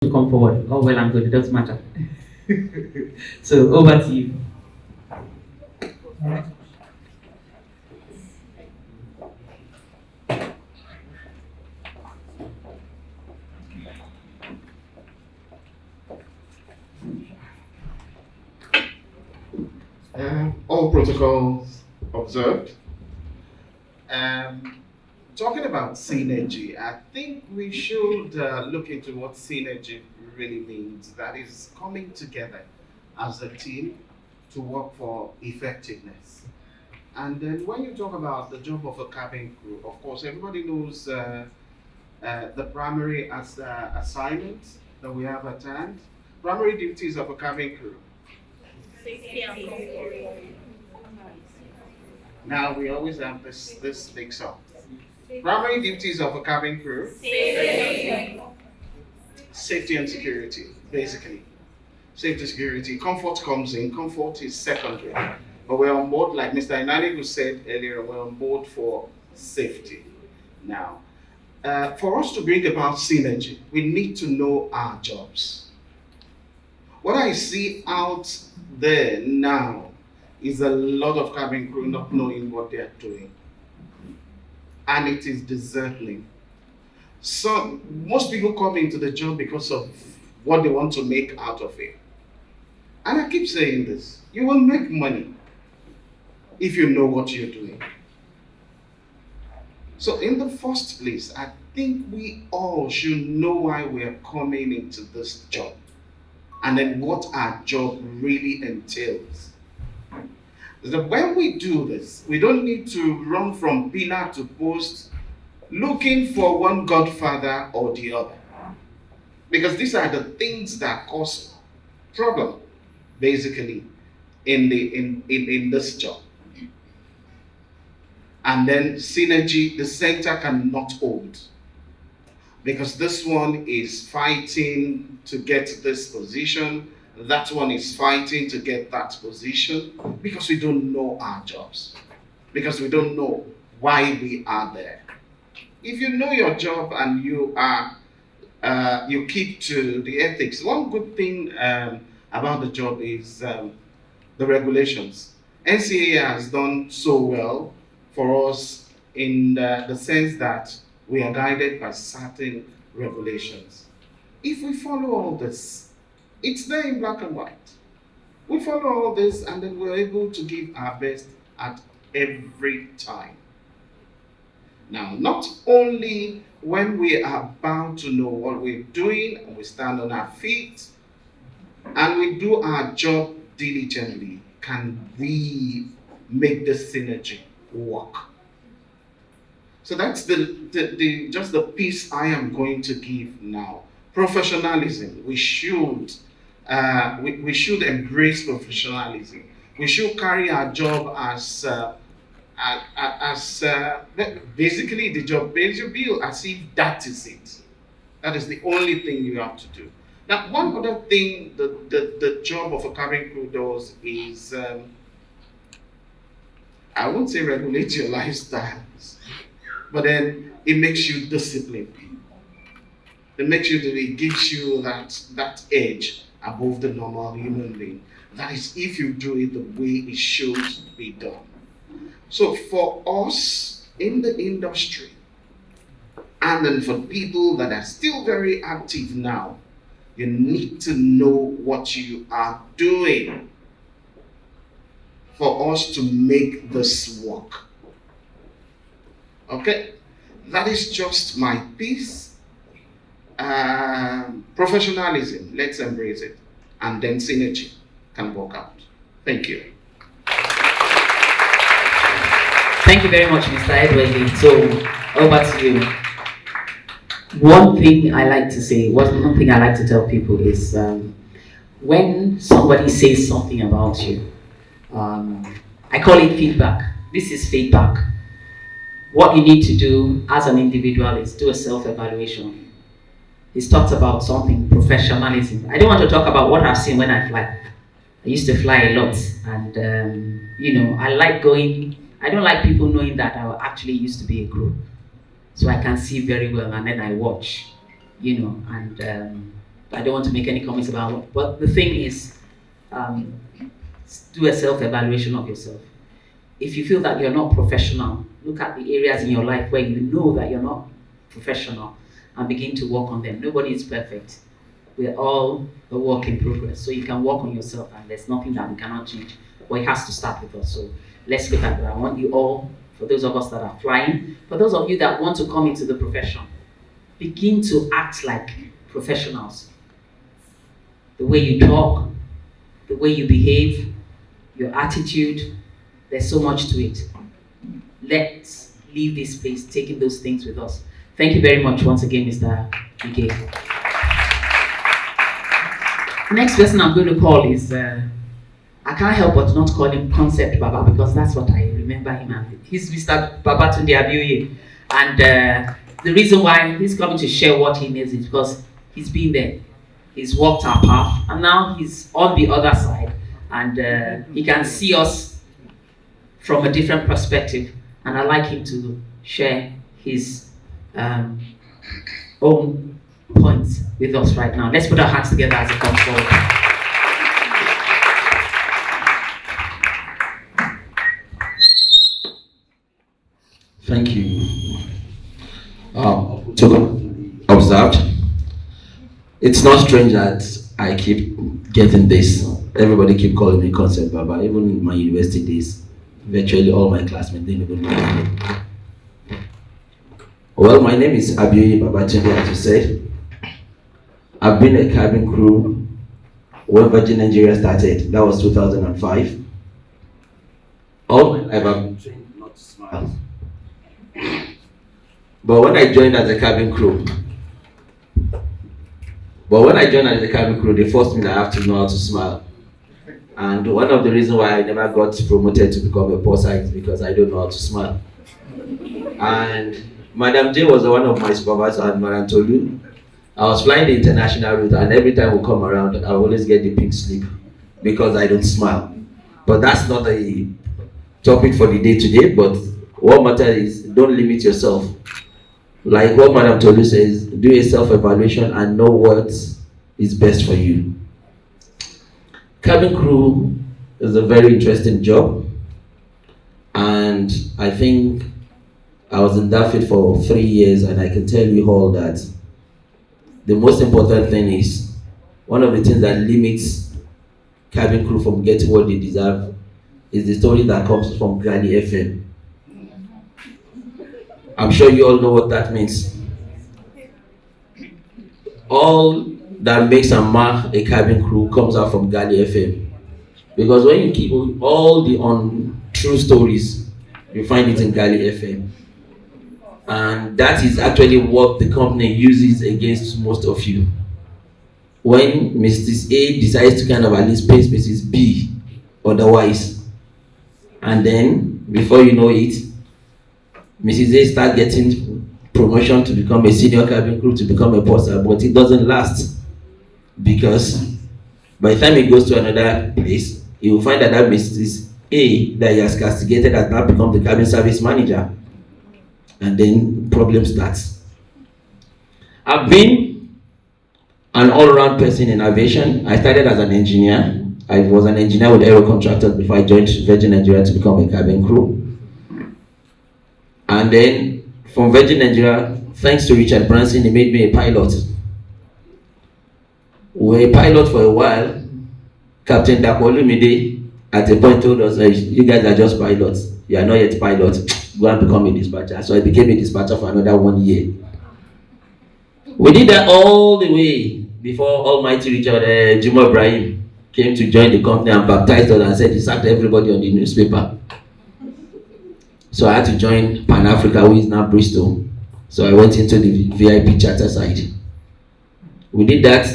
to come forward. Oh well, I'm good. It doesn't matter. So over to you. All protocols observed. Um, Talking about synergy, I think we should look into what synergy really means. That is coming together as a team to work for effectiveness. And then when you talk about the job of a cabin crew, of course, everybody knows the primary assignment that we have at hand. Primary duties of a cabin crew. Now we always have this mix up. Primary duties of a cabin crew: safety and security, basically. Safety, security. Comfort comes in. Comfort is secondary. But we're on board, like Mr. Inadigu said earlier, we're on board for safety. Now, for us to bring about synergy, we need to know our jobs. What I see out there now is a lot of cabin crew not knowing what they're doing, and it is discerning. So most people come into the job because of what they want to make out of it. And I keep saying this: you will make money if you know what you're doing. So in the first place, I think we all should know why we are coming into this job, and then what our job really entails. That when we do this, we don't need to run from pillar to post looking for one godfather or the other. Because these are the things that cause problem, basically, in this job. And then synergy, the center cannot hold. Because this one is fighting to get this position, that one is fighting to get that position, because we don't know our jobs, because we don't know why we are there. If you know your job and you keep to the ethics, one good thing about the job is the regulations. NCAA has done so well for us in the sense that we are guided by certain regulations. If we follow all this, it's there in black and white. We follow all this and then we're able to give our best at every time. Now, not only when we are bound to know what we're doing and we stand on our feet and we do our job diligently, can we make the synergy work. So that's the just the piece I am going to give now. Professionalism. We should embrace professionalism. We should carry our job as basically the job pays your bill as if that is it. That is the only thing you have to do. Now, one other thing the job of a cabin crew does is I won't say regulate your lifestyles, but then it makes you disciplined. It gives you that edge above the normal human being. That is, if you do it the way it should be done. So for us in the industry, and then for people that are still very active now, you need to know what you are doing for us to make this work. Okay? That is just my piece. Professionalism, let's embrace it. And then synergy can work out. Thank you. Thank you very much, Mr. Edward. So over to you. One thing I like to say, one thing I like to tell people is when somebody says something about you, I call it feedback. This is feedback. What you need to do as an individual is do a self-evaluation. He's talked about something, professionalism. I don't want to talk about what I've seen when I fly. I used to fly a lot, and I like going. I don't like people knowing that I actually used to be a crew, so I can see very well, and then I watch, and I don't want to make any comments about it. But the thing is, do a self-evaluation of yourself. If you feel that you're not professional, look at the areas in your life where you know that you're not professional and begin to work on them. Nobody is perfect. We're all a work in progress. So you can work on yourself, and there's nothing that we cannot change. But it has to start with us. So let's look at that. I want you all, for those of us that are flying, for those of you that want to come into the profession, begin to act like professionals. The way you talk, the way you behave, your attitude, there's so much to it. Let's leave this place taking those things with us. Thank you very much once again, Mr. Ike. The next person I'm going to call is, I can't help but not call him Concept Baba, because that's what I remember him as. He's Mr. Babatunde Abioye. And the reason why he's coming to share what he knows is because he's been there. He's walked our path, and now he's on the other side, and he can see us from a different perspective. And I'd like him to share his own points with us right now. Let's put our hands together as he comes forward. Thank you. To observed, it's not strange that I keep getting this. Everybody keep calling me Concept Baba. Even in my university days, virtually all my classmates didn't even know me. Well, my name is Abioye Babatunde, as you said. I've been a cabin crew when Virgin Nigeria started. That was 2005. All my life I've been trained not to smile. But when I joined as a cabin crew, they forced me that I have to know how to smile. And one of the reasons why I never got promoted to become a purser is because I don't know how to smile. And Madam J was one of my supervisors, and Madam Tolu. I was flying the international route, and every time we come around, I always get the pink slip because I don't smile. But that's not a topic for the day today, but what matters is don't limit yourself. Like what Madam Tolu says, do a self-evaluation and know what is best for you. Cabin crew is a very interesting job, and I think I was in that field for 3 years, and I can tell you all that the most important thing is, one of the things that limits cabin crew from getting what they deserve is the story that comes from Gali FM. I'm sure you all know what that means. All that makes and mark a cabin crew comes out from Gali FM. Because when you keep all the untrue stories, you find it in Gali FM. And that is actually what the company uses against most of you. When Mrs. A decides to kind of at least pay Mrs. B otherwise, and then before you know it, Mrs. A starts getting promotion to become a senior cabin crew, to become a purser, but it doesn't last, because by the time he goes to another place, he will find that Mrs. A that he has castigated has now become the cabin service manager, and then problem starts. I've been an all-around person in aviation. I started as an engineer. I was an engineer with Aero Contractors before I joined Virgin Nigeria to become a cabin crew. And then from Virgin Nigeria, thanks to Richard Branson, he made me a pilot. We were a pilot for a while. Captain Dapo Lumide at a point told us, hey, you guys are just pilots. You are not yet pilots. Go and become a dispatcher. So I became a dispatcher for another 1 year. We did that all the way before Almighty Richard Juma Ibrahim came to join the company and baptized us and said he sacked everybody on the newspaper. So I had to join Pan Africa, who is now Bristol. So I went into the VIP charter side. We did that.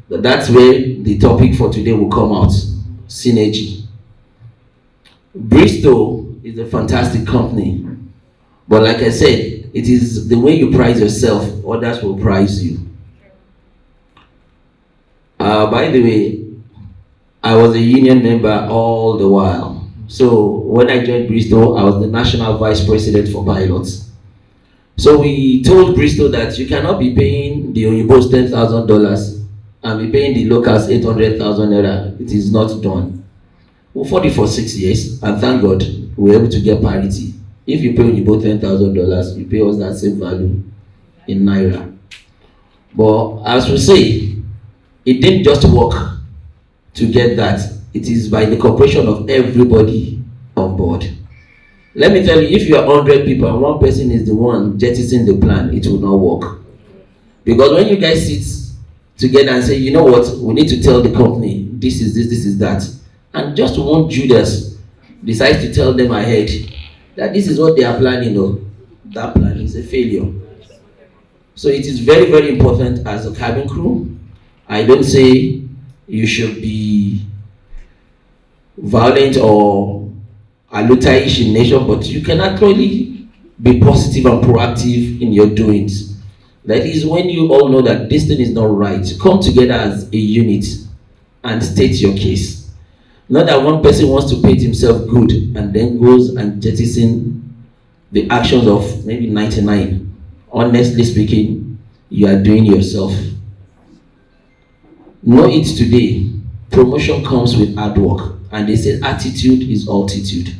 That's where the topic for today will come out. Synergy. Bristol is a fantastic company. But like I said, it is the way you price yourself, others will price you. By the way, I was a union member all the while. So when I joined Bristol, I was the national vice president for pilots. So we told Bristol that you cannot be paying the Oyinbos $10,000 and be paying the locals 800,000 naira, it is not done. We fought it for 6 years, and thank God we were able to get parity. If you pay Oyibo $10,000, you pay us that same value in naira. But as we say, it didn't just work to get that. It is by the cooperation of everybody on board. Let me tell you, if you are 100 people and one person is the one jettisoning the plan, it will not work. Because when you guys sit together and say, you know what, we need to tell the company, this is this, this is that, and just one Judas decides to tell them ahead that this is what they are planning, that plan is a failure. So it is very, very important as a cabin crew. I don't say you should be violent or alutaish in nature, but you can actually be positive and proactive in your doings. That is when you all know that this thing is not right. Come together as a unit and state your case. Not that one person wants to paint himself good and then goes and jettison the actions of maybe 99. Honestly speaking, you are doing yourself. Know it today. Promotion comes with hard work, and they say attitude is altitude.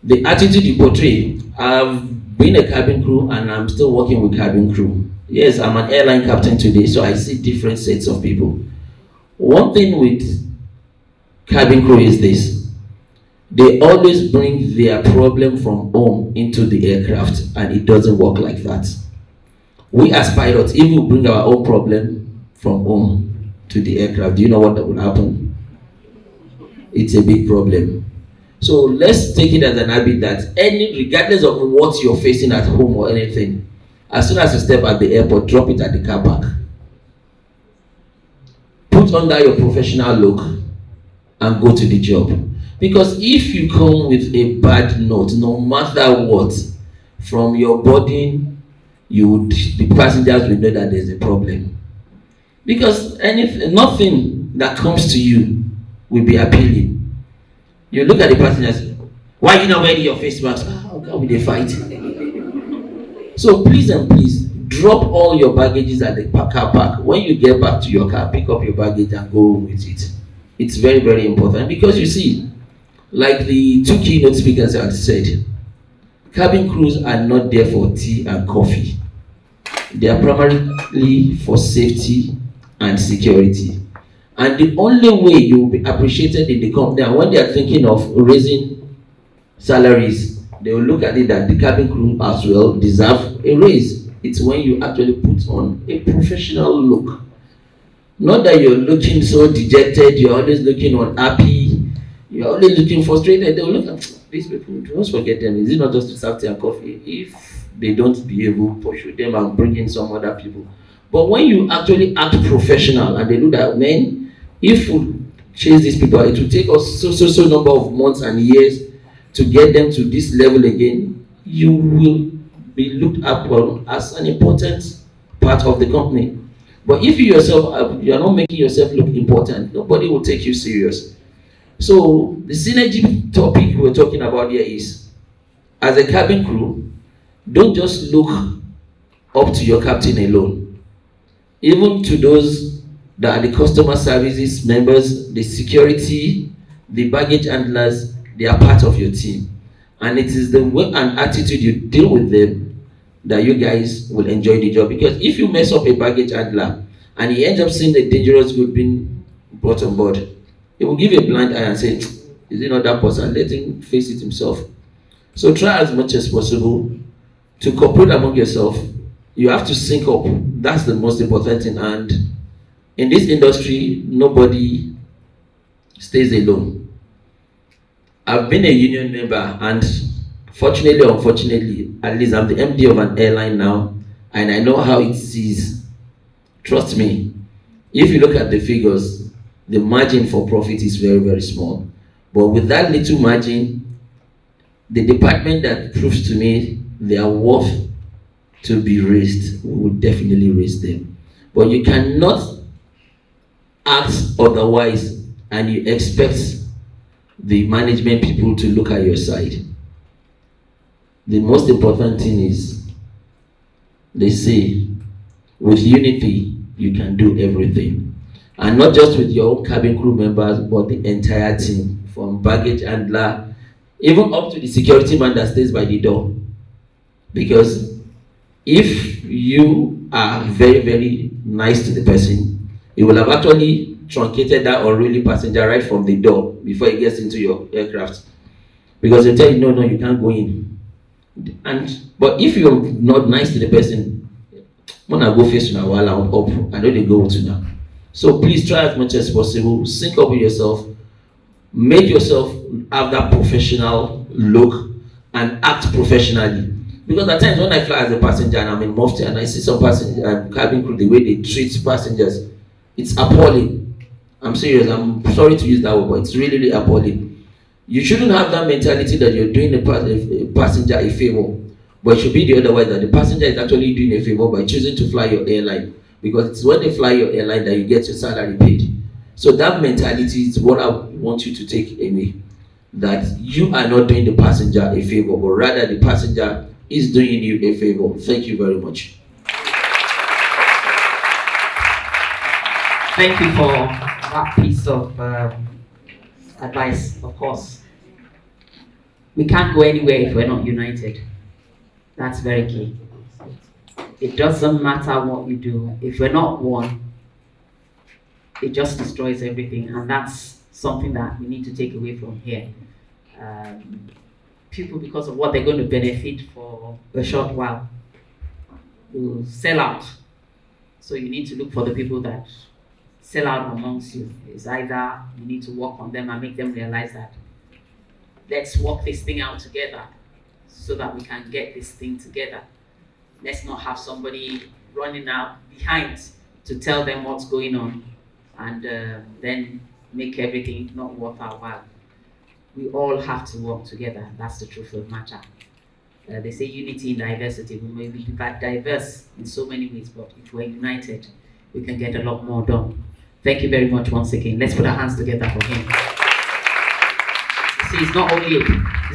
The attitude you portray, I've been a cabin crew and I'm still working with cabin crew. Yes, I'm an airline captain today, so I see different sets of people. One thing with cabin crew is this: they always bring their problem from home into the aircraft, and it doesn't work like that. We as pilots, if we bring our own problem from home to the aircraft, do you know what will happen? It's a big problem. So let's take it as an habit that regardless of what you're facing at home or anything, as soon as you step at the airport, drop it at the car park. Put under your professional look and go to the job. Because if you come with a bad note, no matter what, from your boarding, the passengers will know that there's a problem. Because nothing that comes to you will be appealing. You look at the passengers, why are you not wearing your face mask? How can we fight? So please and please, drop all your baggages at the car park. When you get back to your car, pick up your baggage and go home with it. It's very, very important because you see, like the two keynote speakers have said, cabin crews are not there for tea and coffee. They are primarily for safety and security. And the only way you will be appreciated in the company, and when they are thinking of raising salaries, they will look at it that the cabin crew as well deserve a raise. It's when you actually put on a professional look. Not that you're looking so dejected, you're always looking unhappy, you're always looking frustrated. They will look at these people, don't forget them. Is it not just to serve tea and coffee? If they don't behave, we'll pursue them and bring in some other people. But when you actually act professional and they do that, man, if we chase these people, it will take us so number of months and years to get them to this level again. You will be looked upon as an important part of the company. But if you yourself, you are not making yourself look important, nobody will take you serious. So the synergy topic we're talking about here is, as a cabin crew, don't just look up to your captain alone. Even to those that are the customer services members, the security, the baggage handlers, they are part of your team. And it is the way and attitude you deal with them that you guys will enjoy the job. Because if you mess up a baggage handler and he ends up seeing a dangerous good being brought on board, he will give a blind eye and say, is it not that person? Let him face it himself. So try as much as possible to cooperate among yourself. You have to sync up. That's the most important thing. And in this industry, nobody stays alone. I've been a union member, and fortunately or unfortunately, at least I'm the MD of an airline now, and I know how it sees. Trust me, if you look at the figures, the margin for profit is very, very small. But with that little margin, the department that proves to me they are worth to be raised, we will definitely raise them. But you cannot act otherwise and you expect the management people to look at your side. The most important thing is, they say, with unity you can do everything. And not just with your own cabin crew members, but the entire team, from baggage handler, even up to the security man that stays by the door. Because if you are very, very nice to the person, you will have actually truncated that unruly passenger right from the door before he gets into your aircraft. Because they tell you, no, no, you can't go in. But if you're not nice to the person, when I go face now while I'm up, I know they go to now. So please try as much as possible, sync up with yourself, make yourself have that professional look and act professionally. Because at times when I fly as a passenger and I'm in Mufti and I see some passenger cabin crew, the way they treat passengers, it's appalling. I'm serious, I'm sorry to use that word, but it's really, really appalling. You shouldn't have that mentality that you're doing a passenger a favor, but it should be the other way, that the passenger is actually doing a favor by choosing to fly your airline, because it's when they fly your airline that you get your salary paid. So that mentality is what I want you to take away, that you are not doing the passenger a favor, but rather the passenger is doing you a favor. Thank you very much. Thank you for that piece of advice. Of course, we can't go anywhere if we're not united. That's very key. It doesn't matter what you do. If we're not one, it just destroys everything. And that's something that we need to take away from here. People, because of what they're going to benefit for a short while, will sell out. So you need to look for the people that sell out amongst you. It's either you need to work on them and make them realize that let's work this thing out together so that we can get this thing together. Let's not have somebody running out behind to tell them what's going on and then make everything not worth our while. We all have to work together. That's the truth of the matter. They say unity in diversity. We may be diverse in so many ways, but if we're united, we can get a lot more done. Thank you very much once again. Let's put our hands together for him. You see, he's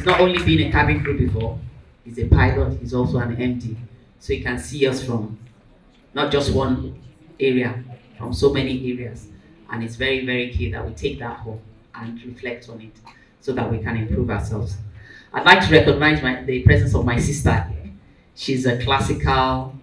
not only been a cabin crew before, he's a pilot, he's also an MD. So he can see us from not just one area, from so many areas. And it's very, very key that we take that home and reflect on it so that we can improve ourselves. I'd like to recognize the presence of my sister here. She's a classical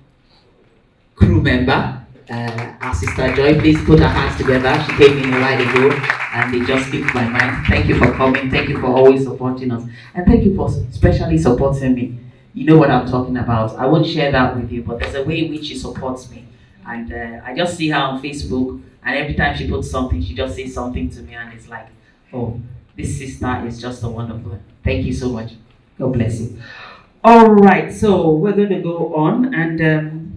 crew member. Our sister Joy, please put her hands together. She came in a while ago and they just skipped my mind. Thank you for coming. Thank you for always supporting us. And thank you for especially supporting me. You know what I'm talking about. I won't share that with you, but there's a way in which she supports me. And I just see her on Facebook, and every time she puts something, she just says something to me, and it's like, oh, this sister is just a wonderful. Thank you so much. God bless you. All right, so we're going to go on, and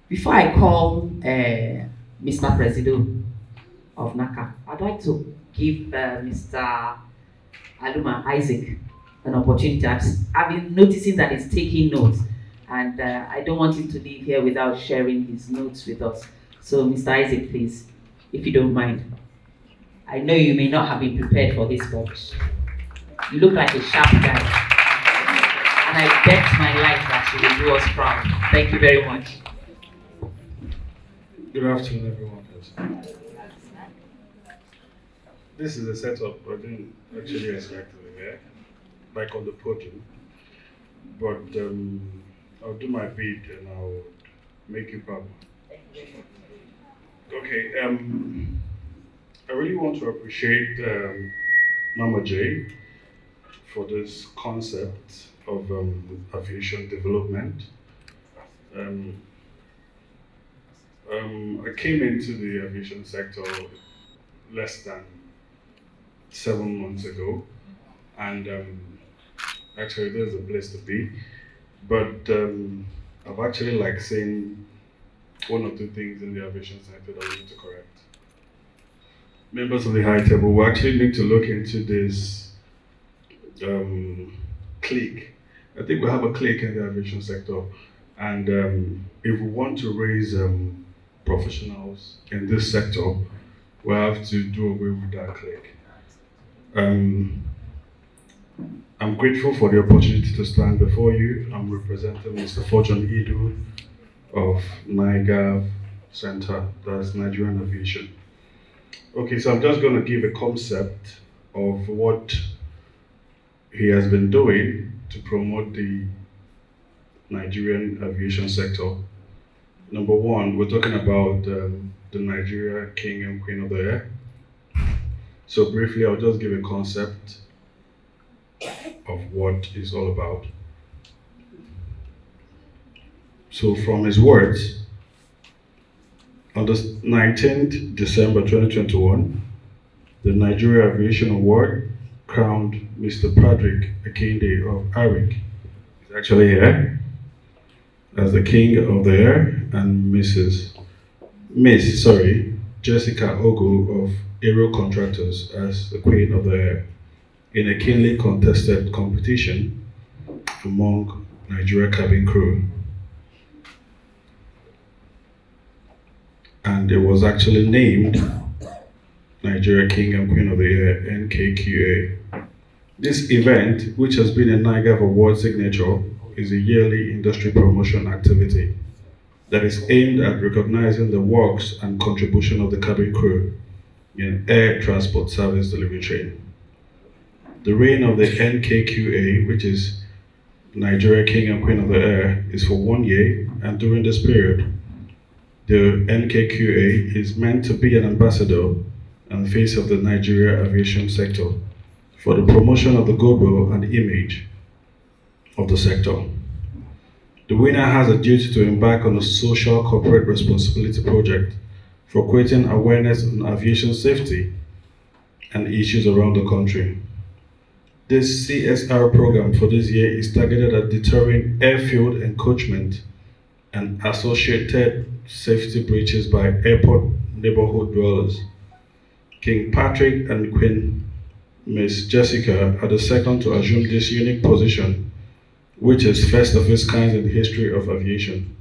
before I call Mr. Presido of NACA, I'd like to give Mr. Aluma Isaac an opportunity. I've been noticing that he's taking notes, and I don't want him to leave here without sharing his notes with us. So, Mr. Isaac, please, if you don't mind. I know you may not have been prepared for this, but you look like a sharp guy, and I bet my life that you will do us proud. Thank you very much. Good afternoon, everyone. This is a setup I didn't actually expect to be here, like on the podium. But I'll do my bit and I'll make you proud. Okay, I really want to appreciate Mama J for this concept of aviation development. I came into the aviation sector less than 7 months ago, and actually there's a place to be, but I've actually seen one or two things in the aviation sector that we need to correct. Members of the high table, we actually need to look into this clique. I think we have a clique in the aviation sector, and if we want to raise professionals in this sector, we have to do away with that clique. I'm grateful for the opportunity to stand before you. I'm representing Mr. Fortune Idu of NIGAV Center, that's Nigerian Aviation. Okay, so I'm just going to give a concept of what he has been doing to promote the Nigerian aviation sector. Number one, we're talking about the Nigeria King and Queen of the Air. So briefly, I'll just give a concept of what it's all about. So from his words, on the 19th December 2021, the Nigeria Aviation Award crowned Mr. Patrick Akinde of ARIC. He's actually here as the King of the Air, and Miss Jessica Ogo of Aero Contractors as the Queen of the Air in a keenly contested competition among Nigeria cabin crew. And it was actually named Nigeria King and Queen of the Air, NKQA. This event, which has been a NIGAV award signature, is a yearly industry promotion activity that is aimed at recognizing the works and contribution of the cabin crew in air transport service delivery chain. The reign of the NKQA, which is Nigeria King and Queen of the Air, is for 1 year, and during this period, the NKQA is meant to be an ambassador and face of the Nigeria aviation sector for the promotion of the goodwill and image of the sector. The winner has a duty to embark on a social corporate responsibility project for creating awareness on aviation safety and issues around the country. This CSR program for this year is targeted at deterring airfield encroachment and associated safety breaches by airport neighborhood dwellers. King Patrick and Queen Miss Jessica are the second to assume this unique position, which is first of its kind in the history of aviation.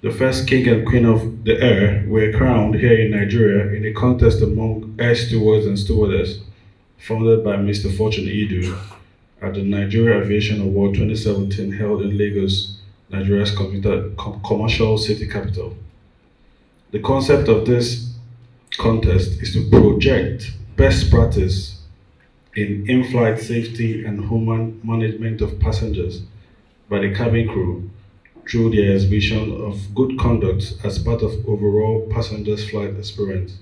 The first King and Queen of the Air were crowned here in Nigeria in a contest among air stewards and stewardess, founded by Mr. Fortune Idu at the Nigeria Aviation Award 2017 held in Lagos, Nigeria's commercial city capital. The concept of this contest is to project best practice in in-flight safety and human management of passengers by the cabin crew through their exhibition of good conduct as part of overall passengers' flight experience.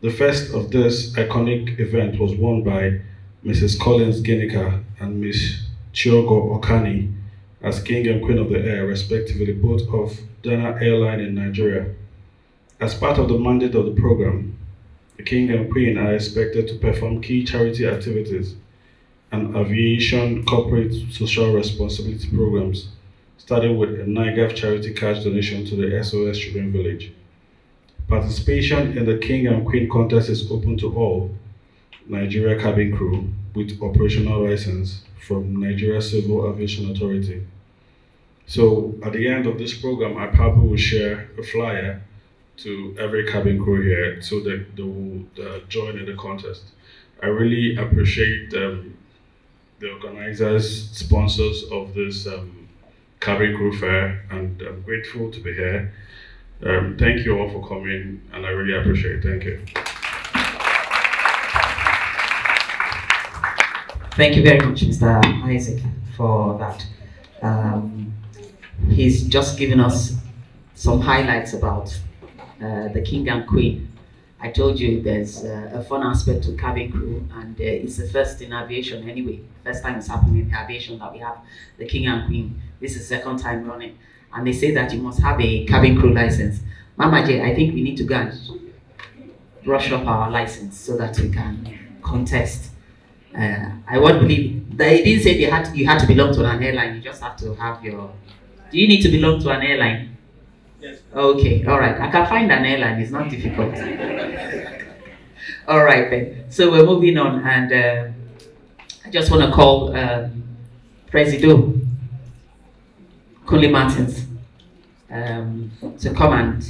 The first of this iconic event was won by Mrs. Collins Ginika and Miss Chiogo Okani as King and Queen of the Air, respectively, both of Dana Airline in Nigeria. As part of the mandate of the program, the King and Queen are expected to perform key charity activities and aviation corporate social responsibility programs, starting with a NIGAV charity cash donation to the SOS Children Village. Participation in the King and Queen contest is open to all Nigeria cabin crew with operational license from Nigeria Civil Aviation Authority. So at the end of this program, I probably will share a flyer to every cabin crew here so that they will join in the contest. I really appreciate the organizers, sponsors of this cabin crew fair, and I'm grateful to be here. Thank you all for coming, and I really appreciate it. Thank you. Thank you very much, Mr. Isaac, for that. He's just given us some highlights about the King and Queen. I told you there's a fun aspect to cabin crew, and it's the first in aviation anyway. First time it's happening in aviation that we have the King and Queen. This is the second time running. And they say that you must have a cabin crew license. Mama J, I think we need to go and brush up our license so that we can contest. I won't believe they didn't say you had to belong to an airline. You just have to have your. Do you need to belong to an airline? Yes. Okay, all right. I can find an airline. It's not difficult. All right then. So we're moving on, and I just want to call Presido Kunle Martins to come and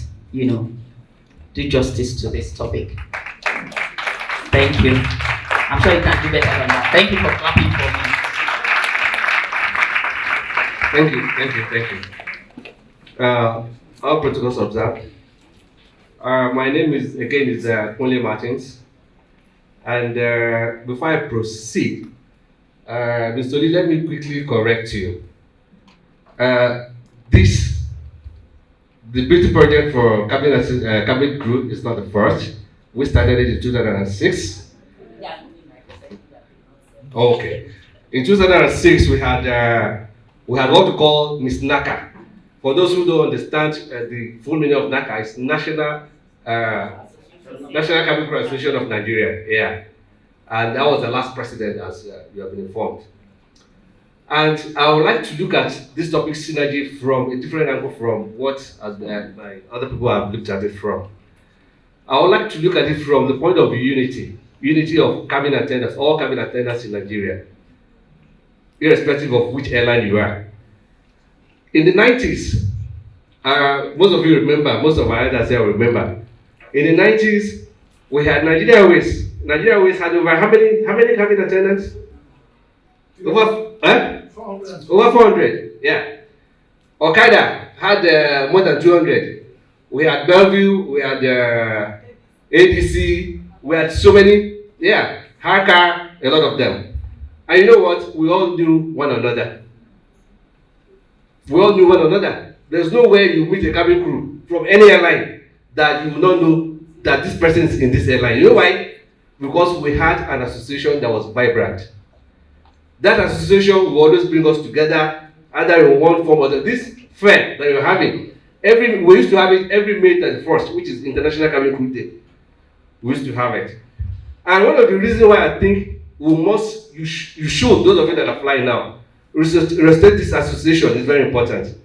do justice to this topic. Thank you. I'm sure you can do better than that. Thank you for clapping for me. Thank you. All protocols observed. My name is Kunle Martins, and before I proceed, Mr. Lee, let me quickly correct you. The beauty project for cabinet group is not the first. We started it in 2006. Okay. In 2006, we had what we call Miss NACA. For those who don't understand, the full meaning of NACA is National Cabin Crew Association of Nigeria. Yeah, and that was the last president, as you have been informed. And I would like to look at this topic synergy from a different angle from what my other people have looked at it from. I would like to look at it from the point of unity of cabin attendants, all cabin attendants in Nigeria, irrespective of which airline you are. In the 90s, most of you remember, most of our elders here remember, in the 90s, we had Nigeria Airways. Nigeria Airways had over how many cabin attendants? Over 400, yeah. Okada had more than 200. We had Bellevue, we had ADC, we had so many, yeah, Harker, a lot of them. And you know what? We all knew one another. There's no way you meet a cabin crew from any airline that you will not know that this person is in this airline. You know why? Because we had an association that was vibrant. That association will always bring us together, either in one form or the other. This fair that you're having, we used to have it every May 31st, which is International Cabin Crew Day. We used to have it. And one of the reasons why I think you should, those of you that are flying now, respect this association is very important.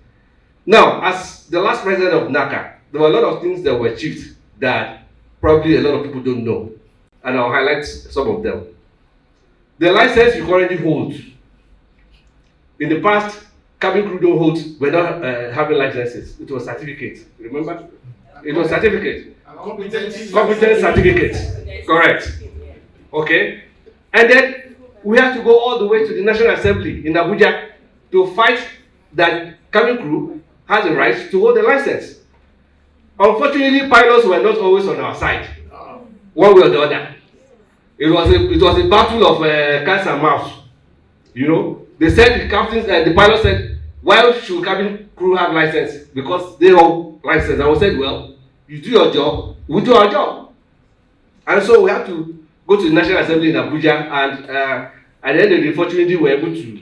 Now, as the last president of NACA, there were a lot of things that were achieved that probably a lot of people don't know. And I'll highlight some of them. The license you currently hold. In the past, cabin crew don't hold, we're not having licenses. It was certificate. Remember? It was certificate. Competence certificate. Correct. Okay. And then we have to go all the way to the National Assembly in Abuja to fight that cabin crew has the right to hold a license. Unfortunately, pilots were not always on our side, one way or the other. It was a battle of cats and mouse. You know, they said the pilot said, why should cabin crew have license? Because they all license. And we said, well, you do your job, we do our job. And so we have to go to the National Assembly in Abuja, and at the end of the unfortunately, we were able to,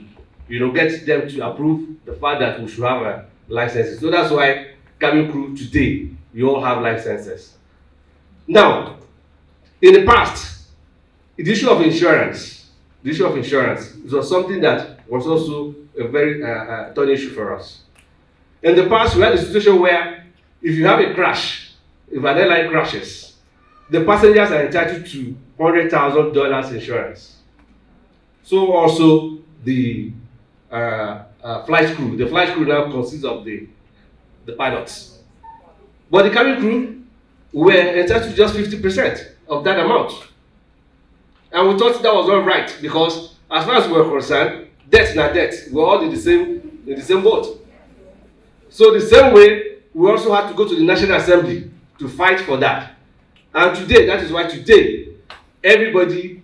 get them to approve the fact that we should have licenses. So that's why cabin crew today, you all have licenses. Now, in the past, the issue of insurance was something that was also a very thorny issue for us. In the past, we had a situation where if you have a crash, if an airline crashes, the passengers are entitled to $100,000 insurance. So also the flight crew. The flight crew now consists of the pilots. But the cabin crew were entitled to just 50% of that amount. And we thought that was not right, because as far as we were concerned, debt na debt. We're all in the same boat. So the same way, we also had to go to the National Assembly to fight for that. And today, that is why today, everybody,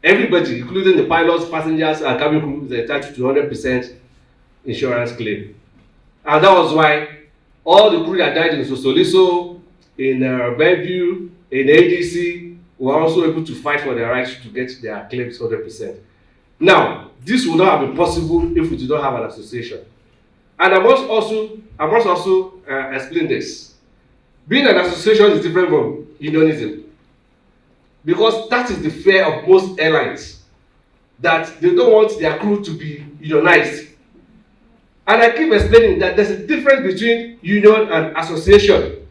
including the pilots, passengers, and cabin crew, is entitled to 100% insurance claim. And that was why all the crew that died in Sosoliso, in Bellevue, in ADC, were also able to fight for their rights to get their claims 100%. Now, this would not have been possible if we did not have an association. And I must also explain this. Being an association is different from unionism, because that is the fear of most airlines, that they don't want their crew to be unionized. And I keep explaining that there's a difference between union and association.